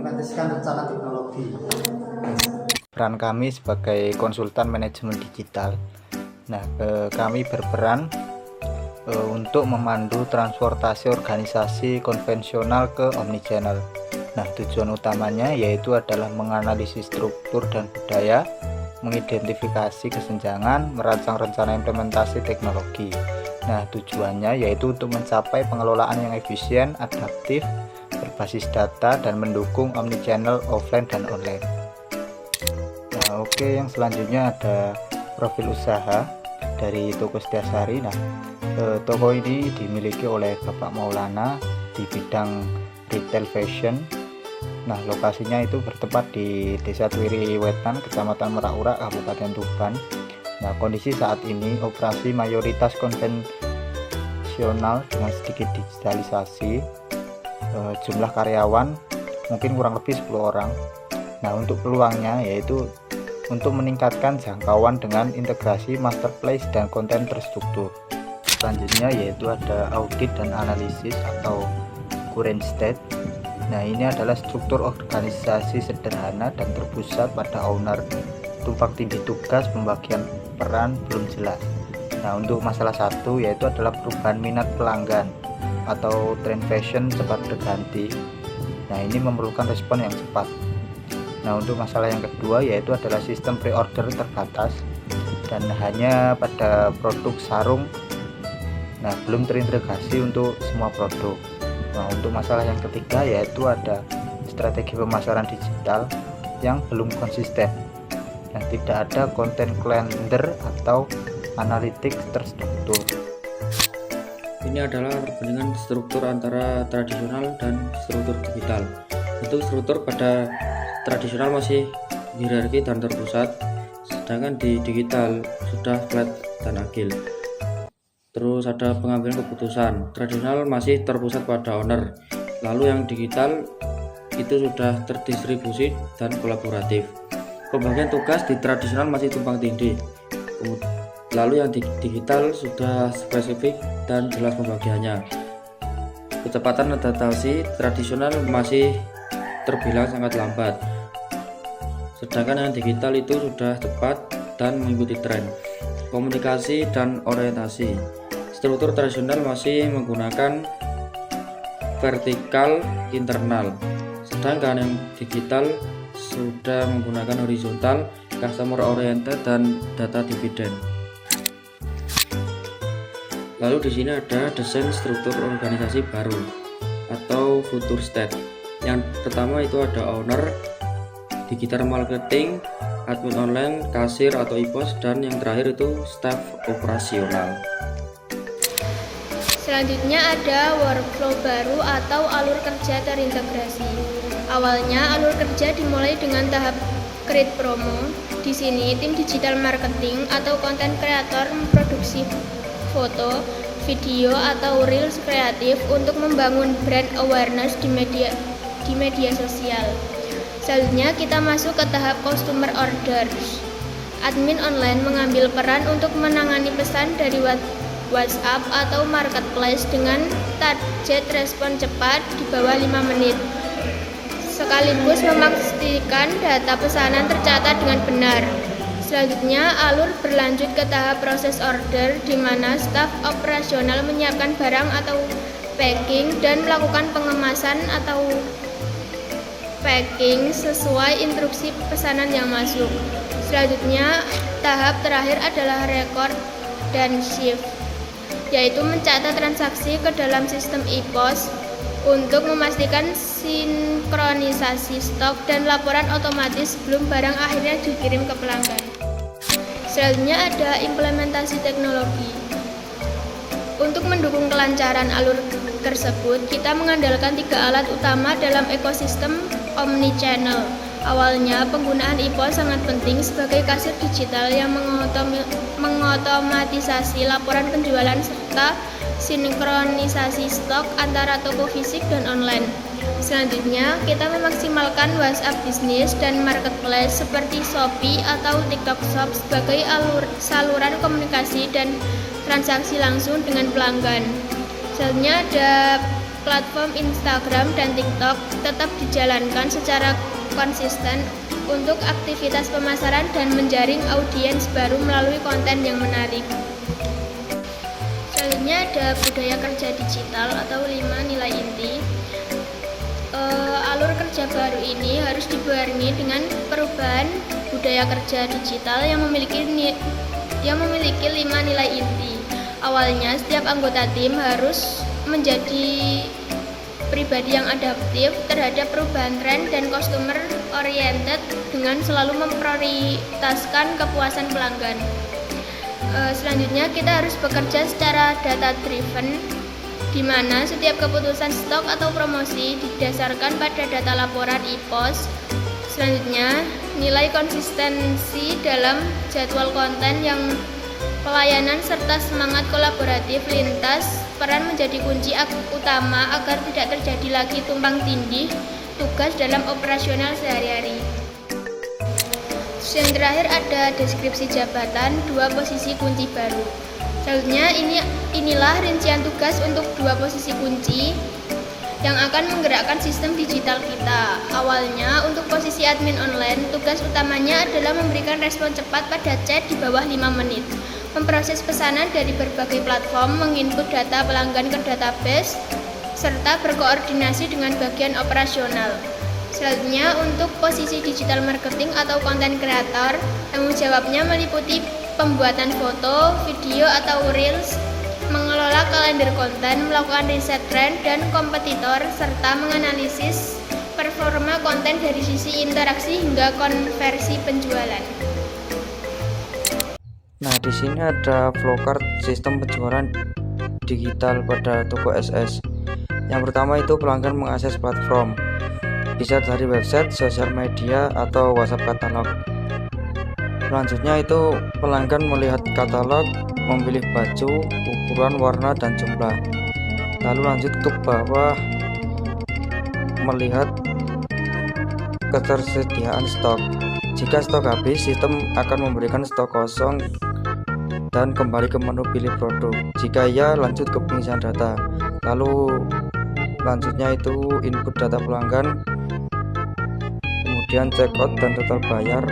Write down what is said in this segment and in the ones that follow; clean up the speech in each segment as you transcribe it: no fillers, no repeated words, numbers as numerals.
mengimplementasikan rencana teknologi. Peran kami sebagai konsultan manajemen digital. Nah, kami berperan untuk memandu transportasi organisasi konvensional ke omnichannel. Nah, tujuan utamanya yaitu adalah menganalisis struktur dan budaya, mengidentifikasi kesenjangan, merancang rencana implementasi teknologi. Nah, tujuannya yaitu untuk mencapai pengelolaan yang efisien, adaptif, berbasis data, dan mendukung omnichannel offline dan online. Nah, oke, yang selanjutnya ada profil usaha dari Toko Setiasari. Nah, toko ini dimiliki oleh Bapak Maulana di bidang retail fashion. Nah, lokasinya itu bertempat di Desa Twiri Wetan, Kecamatan Merak-Urak, Kabupaten Tuban. Nah, kondisi saat ini operasi mayoritas konvensional dengan sedikit digitalisasi. Jumlah karyawan mungkin kurang lebih 10 orang. Nah, untuk peluangnya yaitu untuk meningkatkan jangkauan dengan integrasi marketplace dan konten terstruktur. Selanjutnya yaitu ada audit dan analisis atau current state. Nah, ini adalah struktur organisasi sederhana dan terpusat pada owner. Tumpang tindih tugas, pembagian peran belum jelas. Nah, untuk masalah satu yaitu adalah perubahan minat pelanggan atau trend fashion cepat berganti. Nah, ini memerlukan respon yang cepat. Nah, untuk masalah yang kedua yaitu adalah sistem pre-order terbatas dan hanya pada produk sarung. Nah, belum terintegrasi untuk semua produk. Nah, untuk masalah yang ketiga yaitu ada strategi pemasaran digital yang belum konsisten. Nah, tidak ada content calendar atau analitik terstruktur. Ini adalah perbandingan struktur antara tradisional dan struktur digital. Untuk struktur pada tradisional masih hierarki dan terpusat, sedangkan di digital sudah flat dan agil. Terus ada pengambilan keputusan. Tradisional masih terpusat pada owner, lalu yang digital itu sudah terdistribusi dan kolaboratif. Pembagian tugas di tradisional masih tumpang tindih, lalu yang digital sudah spesifik dan jelas pembagiannya. Kecepatan adaptasi tradisional masih terbilang sangat lambat, sedangkan yang digital itu sudah cepat dan mengikuti tren. Komunikasi dan orientasi. Struktur tradisional masih menggunakan vertikal internal, sedangkan yang digital sudah menggunakan horizontal, customer oriented, dan data dividend. Lalu di sini ada desain struktur organisasi baru atau future state. Yang pertama itu ada owner, digital marketing, admin online, kasir atau e-pos, dan yang terakhir itu staff operasional. Selanjutnya ada workflow baru atau alur kerja terintegrasi. Awalnya alur kerja dimulai dengan tahap create promo. Di sini tim digital marketing atau content creator memproduksi foto, video, atau reels kreatif untuk membangun brand awareness di media sosial. Selanjutnya kita masuk ke tahap customer orders. Admin online mengambil peran untuk menangani pesan dari WhatsApp atau marketplace dengan target respon cepat di bawah 5 menit, sekaligus memastikan data pesanan tercatat dengan benar. Selanjutnya, alur berlanjut ke tahap proses order, di mana staf operasional menyiapkan barang atau packing dan melakukan pengemasan atau packing sesuai instruksi pesanan yang masuk. Selanjutnya, tahap terakhir adalah record dan shift, yaitu mencatat transaksi ke dalam sistem e-pos untuk memastikan sinkronisasi stok dan laporan otomatis sebelum barang akhirnya dikirim ke pelanggan. Selanjutnya ada implementasi teknologi. Untuk mendukung kelancaran alur tersebut, kita mengandalkan 3 alat utama dalam ekosistem omnichannel. Awalnya, penggunaan e-pos sangat penting sebagai kasir digital yang mengotomatisasi laporan penjualan serta sinkronisasi stok antara toko fisik dan online. Selanjutnya, kita memaksimalkan WhatsApp bisnis dan marketplace seperti Shopee atau TikTok Shop sebagai saluran komunikasi dan transaksi langsung dengan pelanggan. Selanjutnya ada platform Instagram dan TikTok tetap dijalankan secara konsisten untuk aktivitas pemasaran dan menjaring audiens baru melalui konten yang menarik. Selanjutnya ada budaya kerja digital atau 5 nilai inti. Alur kerja baru ini harus dibarengi dengan perubahan budaya kerja digital yang memiliki 5 nilai inti. Awalnya, setiap anggota tim harus menjadi pribadi yang adaptif terhadap perubahan tren dan customer oriented dengan selalu memprioritaskan kepuasan pelanggan. Selanjutnya, kita harus bekerja secara data driven, di mana setiap keputusan stok atau promosi didasarkan pada data laporan e-pos. Selanjutnya, nilai konsistensi dalam jadwal konten yang pelayanan serta semangat kolaboratif lintas peran menjadi kunci utama agar tidak terjadi lagi tumpang tindih tugas dalam operasional sehari-hari. Yang terakhir ada deskripsi jabatan 2 posisi kunci baru. Selanjutnya inilah rincian tugas untuk 2 posisi kunci yang akan menggerakkan sistem digital kita. Awalnya, untuk posisi admin online, tugas utamanya adalah memberikan respon cepat pada chat di bawah 5 menit, memproses pesanan dari berbagai platform, menginput data pelanggan ke database, serta berkoordinasi dengan bagian operasional. Selanjutnya, untuk posisi digital marketing atau konten kreator, tanggung jawabnya meliputi pembuatan foto, video atau reels, mengelola kalender konten, melakukan riset tren dan kompetitor, serta menganalisis performa konten dari sisi interaksi hingga konversi penjualan. Nah, di sini ada flowcard sistem penjualan digital pada toko SS. Yang pertama itu pelanggan mengakses platform, bisa dari website, sosial media, atau WhatsApp katalog. Selanjutnya itu pelanggan melihat katalog, memilih baju, ukuran, warna, dan jumlah. Lalu lanjut ke bawah melihat ketersediaan stok. Jika stok habis, sistem akan memberikan stok kosong dan kembali ke menu pilih produk. Jika iya, lanjut ke pengisian data. Lalu lanjutnya itu input data pelanggan, kemudian checkout dan total bayar,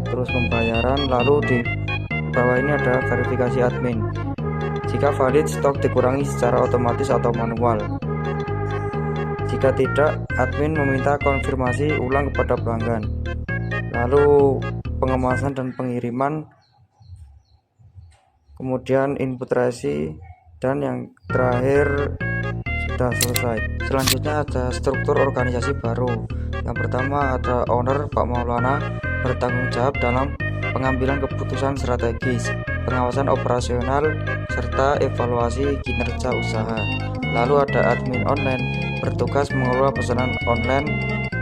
terus pembayaran. Lalu di bawah ini ada verifikasi admin. Jika valid, stok dikurangi secara otomatis atau manual. Jika tidak, admin meminta konfirmasi ulang kepada pelanggan. Lalu pengemasan dan pengiriman, kemudian input resi, dan yang terakhir sudah selesai. Selanjutnya ada struktur organisasi baru. Yang pertama ada owner Pak Maulana, bertanggung jawab dalam pengambilan keputusan strategis, pengawasan operasional, serta evaluasi kinerja usaha. Lalu ada admin online, bertugas mengelola pesanan online,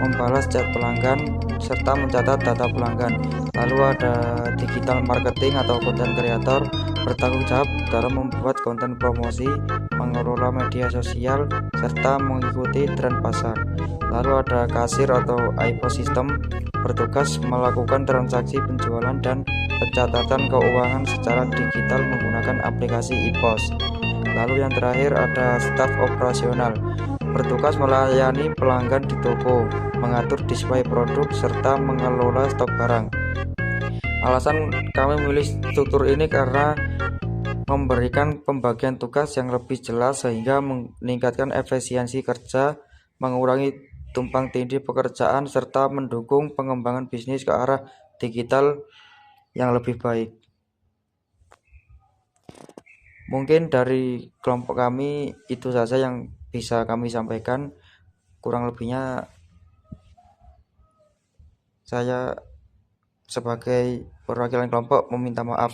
membalas chat pelanggan, serta mencatat data pelanggan. Lalu ada digital marketing atau content creator, bertanggung jawab dalam membuat konten promosi, mengelola media sosial, serta mengikuti tren pasar. Lalu ada kasir atau IPOS system, bertugas melakukan transaksi penjualan dan pencatatan keuangan secara digital menggunakan aplikasi IPOS. Lalu yang terakhir ada staf operasional, bertugas melayani pelanggan di toko, mengatur display produk, serta mengelola stok barang. Alasan kami memilih struktur ini karena memberikan pembagian tugas yang lebih jelas sehingga meningkatkan efisiensi kerja, mengurangi tumpang tindih pekerjaan, serta mendukung pengembangan bisnis ke arah digital yang lebih baik. Mungkin dari kelompok kami itu saja yang bisa kami sampaikan. Kurang lebihnya saya sebagai perwakilan kelompok meminta maaf.